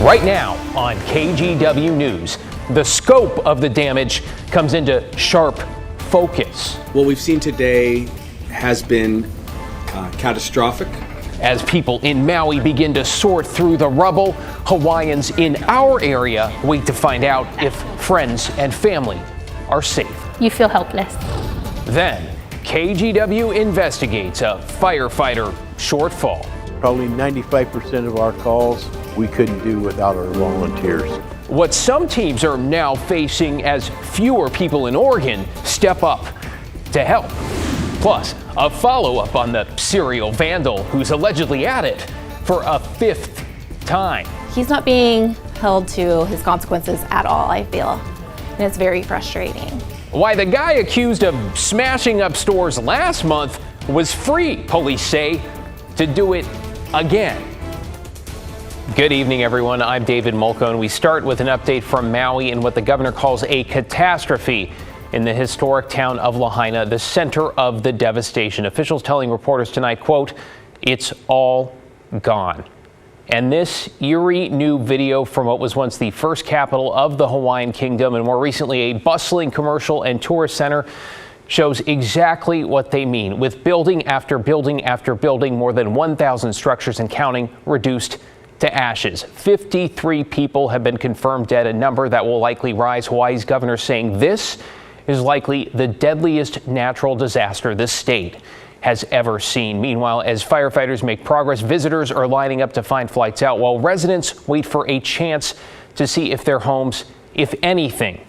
Right now on KGW News, the scope of the damage comes into sharp focus. What we've seen today has been catastrophic. As people in Maui begin to sort through the rubble, Hawaiians in our area wait to find out if friends and family are safe. You feel helpless. Then, KGW investigates a firefighter shortfall. Probably 95% of our calls we couldn't do without our volunteers. What some teams are now facing as fewer people in Oregon step up to help. Plus, a follow-up on the serial vandal who's allegedly at it for a fifth time. He's not being held to his consequences at all, I feel, and it's very frustrating. Why the guy accused of smashing up stores last month was free, police say, to do it again. Good evening, everyone. I'm David Mulcone. We start with an update from Maui and what the governor calls a catastrophe in the historic town of Lahaina, the center of the devastation. Officials telling reporters tonight, quote, "It's all gone." And this eerie new video from what was once the first capital of the Hawaiian Kingdom and more recently a bustling commercial and tourist center shows exactly what they mean, with building after building after building, more than 1,000 structures and counting reduced to ashes. 53 people have been confirmed dead, a number that will likely rise. Hawaii's governor saying this is likely the deadliest natural disaster the state has ever seen. Meanwhile, as firefighters make progress, visitors are lining up to find flights out while residents wait for a chance to see if their homes, if anything,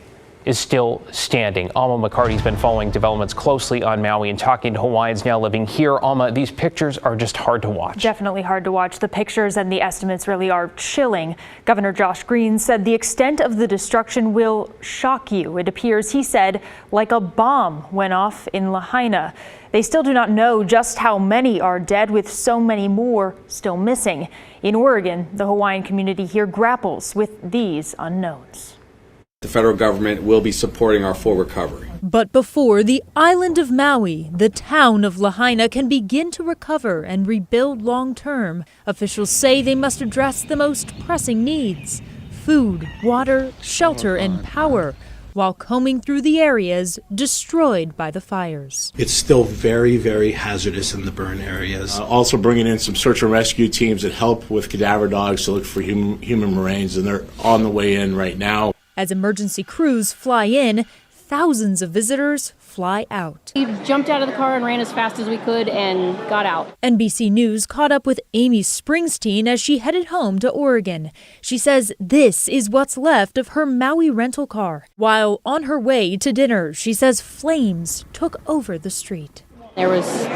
is still standing. Alma McCarty's been following developments closely on Maui and talking to Hawaiians now living here. Alma, these pictures are just hard to watch. Definitely hard to watch. The pictures and the estimates really are chilling. Governor Josh Green said the extent of the destruction will shock you. It appears, he said, like a bomb went off in Lahaina. They still do not know just how many are dead, with so many more still missing. In Oregon, the Hawaiian community here grapples with these unknowns. The federal government will be supporting our full recovery. But before the island of Maui, the town of Lahaina can begin to recover and rebuild long term, officials say they must address the most pressing needs: food, water, shelter, and power, while combing through the areas destroyed by the fires. It's still very, very hazardous in the burn areas. Also bringing in some search and rescue teams that help with cadaver dogs to look for human remains, and they're on the way in right now. As emergency crews fly in, thousands of visitors fly out. We jumped out of the car and ran as fast as we could and got out. NBC News caught up with Amy Springsteen as she headed home to Oregon. She says this is what's left of her Maui rental car. While on her way to dinner, she says flames took over the street. There was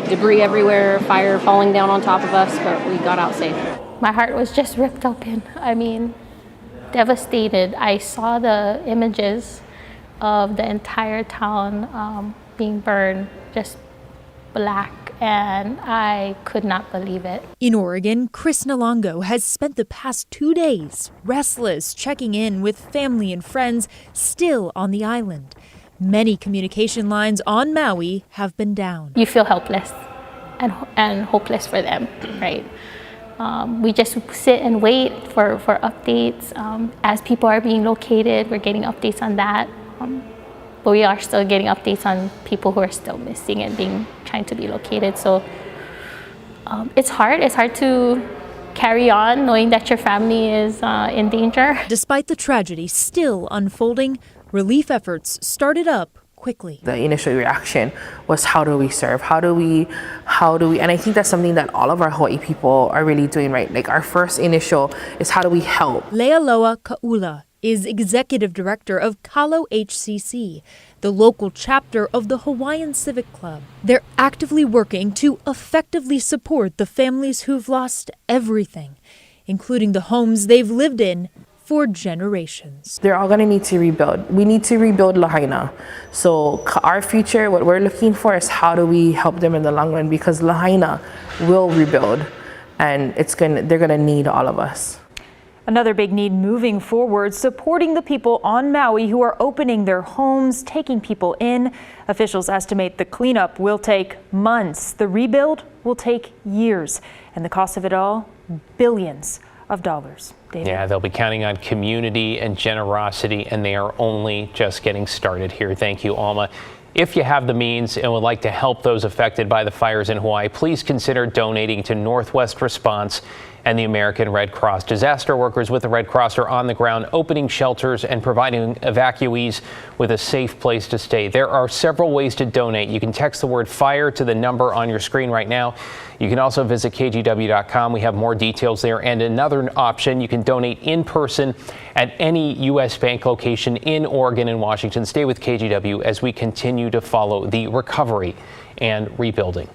debris everywhere, fire falling down on top of us, but we got out safe. My heart was just ripped open. I mean, devastated. I saw the images of the entire town being burned, just black, and I could not believe it. In Oregon, Chris Nalongo has spent the past 2 days restless, checking in with family and friends still on the island. Many communication lines on Maui have been down. You feel helpless and hopeless for them, right? We just sit and wait for updates. As people are being located, we're getting updates on that. But we are still getting updates on people who are still missing and trying to be located. So it's hard. It's hard to carry on knowing that your family is in danger. Despite the tragedy still unfolding, relief efforts started up quickly. The initial reaction was, how do we serve? How do we, and I think that's something that all of our Hawaii people are really doing, right? Like, our first initial is, how do we help? Lealoa Kaula is executive director of Kalo HCC, the local chapter of the Hawaiian Civic Club. They're actively working to effectively support the families who've lost everything, including the homes they've lived in for generations. They're all going to need to rebuild. We need to rebuild Lahaina. So our future, what we're looking for is, how do we help them in the long run? Because Lahaina will rebuild, and they're going to need all of us. Another big need moving forward, supporting the people on Maui who are opening their homes, taking people in. Officials estimate the cleanup will take months. The rebuild will take years. And the cost of it all, billions of dollars. David. Yeah, they'll be counting on community and generosity, and they are only just getting started here. Thank you, Alma. If you have the means and would like to help those affected by the fires in Hawaii, please consider donating to Northwest Response and the American Red Cross. Disaster workers with the Red Cross are on the ground opening shelters and providing evacuees with a safe place to stay. There are several ways to donate. You can text the word FIRE to the number on your screen right now. You can also visit KGW.com. We have more details there. And another option, you can donate in person at any U.S. bank location in Oregon and Washington. Stay with KGW as we continue to follow the recovery and rebuilding.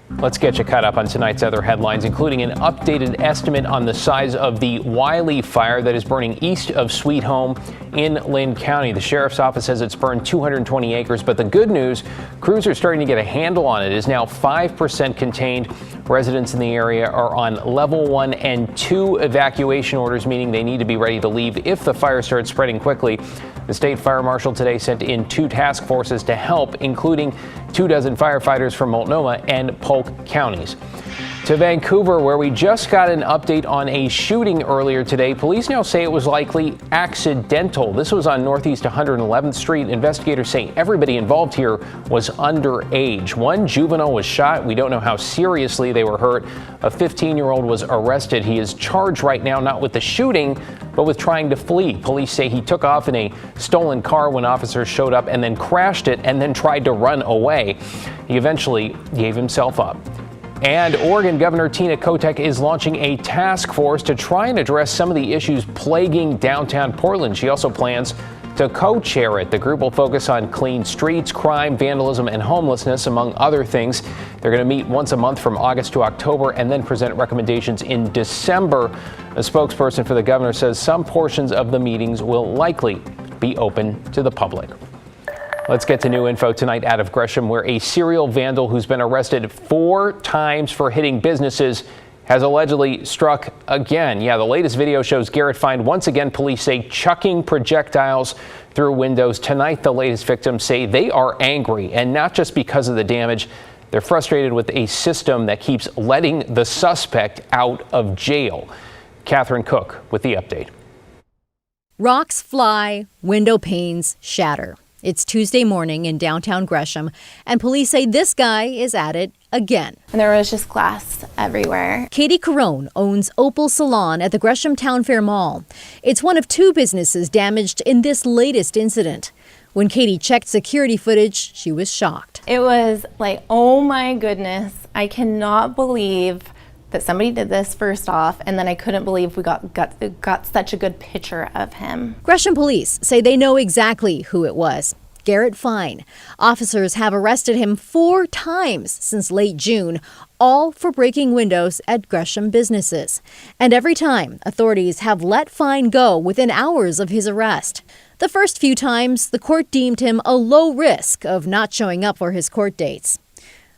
Let's get you caught up on tonight's other headlines, including an updated estimate on the size of the Wildfire that is burning east of Sweet Home in Lynn County. The sheriff's office says it's burned 220 acres, but the good news, crews are starting to get a handle on it. It is now 5% contained. Residents in the area are on level 1 and 2 evacuation orders, meaning they need to be ready to leave if the fire starts spreading quickly. The state fire marshal today sent in 2 task forces to help, including 24 firefighters from Multnomah and Polk counties. To Vancouver, where we just got an update on a shooting earlier today. Police now say it was likely accidental. This was on Northeast 111th Street. Investigators say everybody involved here was underage. One juvenile was shot. We don't know how seriously they were hurt. A 15-year-old was arrested. He is charged right now not with the shooting, but with trying to flee. Police say he took off in a stolen car when officers showed up and then crashed it and then tried to run away. He eventually gave himself up. And Oregon Governor Tina Kotek is launching a task force to try and address some of the issues plaguing downtown Portland. She also plans to co-chair it. The group will focus on clean streets, crime, vandalism, and homelessness, among other things. They're going to meet once a month from August to October and then present recommendations in December. A spokesperson for the governor says some portions of the meetings will likely be open to the public. Let's get to new info tonight out of Gresham, where a serial vandal who's been arrested 4 times for hitting businesses has allegedly struck again. Yeah, the latest video shows Garrett Fine once again, police say, chucking projectiles through windows. Tonight, the latest victims say they are angry, and not just because of the damage. They're frustrated with a system that keeps letting the suspect out of jail. Catherine Cook with the update. Rocks fly, window panes shatter. It's Tuesday morning in downtown Gresham, and police say this guy is at it again. And there was just glass everywhere. Katie Carone owns Opal Salon at the Gresham Town Fair Mall. It's one of 2 businesses damaged in this latest incident. When Katie checked security footage, she was shocked. It was like, oh my goodness, I cannot believe that somebody did this first off, and then I couldn't believe we got such a good picture of him. Gresham police say they know exactly who it was. Garrett Fine. Officers have arrested him 4 times since late June, all for breaking windows at Gresham businesses. And every time, authorities have let Fine go within hours of his arrest. The first few times, the court deemed him a low risk of not showing up for his court dates.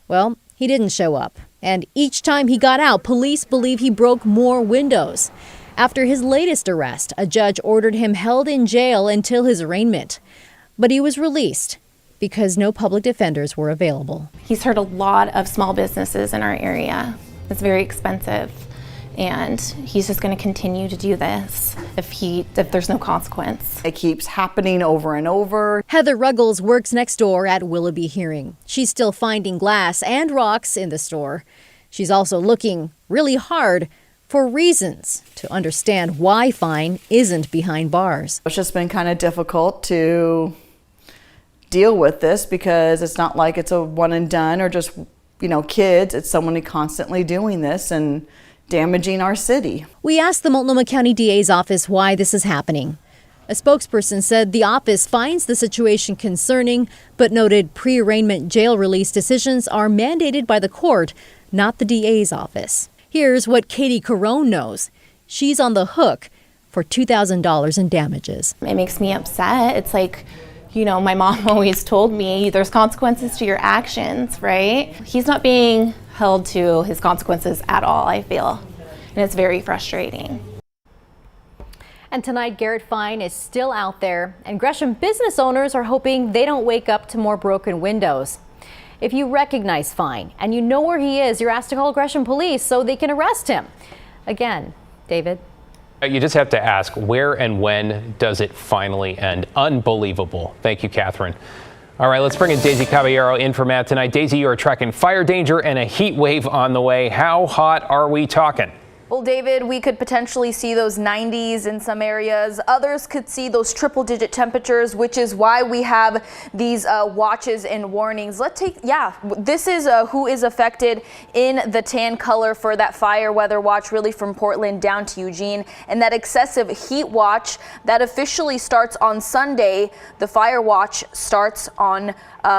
Well, he didn't show up. And each time he got out, police believe he broke more windows. After his latest arrest, a judge ordered him held in jail until his arraignment. But he was released because no public defenders were available. He's hurt a lot of small businesses in our area. It's very expensive. And he's just going to continue to do this if there's no consequence. It keeps happening over and over. Heather Ruggles works next door at Willoughby Hearing. She's still finding glass and rocks in the store. She's also looking really hard for reasons to understand why Fine isn't behind bars. It's just been kind of difficult to deal with this because it's not like it's a one and done or just, kids. It's someone constantly doing this and damaging our city. We asked the Multnomah County DA's office why this is happening. A spokesperson said the office finds the situation concerning, but noted pre-arraignment jail release decisions are mandated by the court, not the DA's office. Here's what Katie Carone knows. She's on the hook for $2,000 in damages. It makes me upset. It's like, my mom always told me there's consequences to your actions, right? He's not being held to his consequences at all, I feel. And it's very frustrating. And tonight, Garrett Fine is still out there, and Gresham business owners are hoping they don't wake up to more broken windows. If you recognize Fine and you know where he is, you're asked to call Gresham police so they can arrest him. Again, David? You just have to ask, where and when does it finally end? Unbelievable. Thank you, Catherine. All right, let's bring in Daisy Caballero in for Matt tonight. Daisy, you are tracking fire danger and a heat wave on the way. How hot are we talking? Well, David, we could potentially see those 90s in some areas. Others could see those triple-digit temperatures, which is why we have these watches and warnings. This is who is affected in the tan color for that fire weather watch, really from Portland down to Eugene. And that excessive heat watch that officially starts on Sunday. The fire watch starts on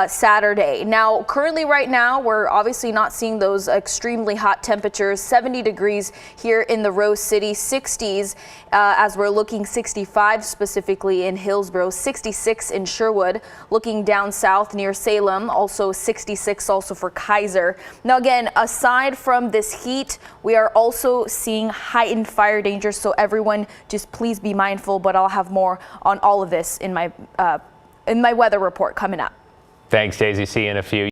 Saturday. Now, currently right now, we're obviously not seeing those extremely hot temperatures, 70 degrees here in the Rose City, 60s as we're looking 65 specifically in Hillsborough, 66 in Sherwood, looking down south near Salem, also 66 also for Kaiser. Now again, aside from this heat, we are also seeing heightened fire danger, so everyone just please be mindful, but I'll have more on all of this in my weather report coming up. Thanks, Daisy. See you in a few.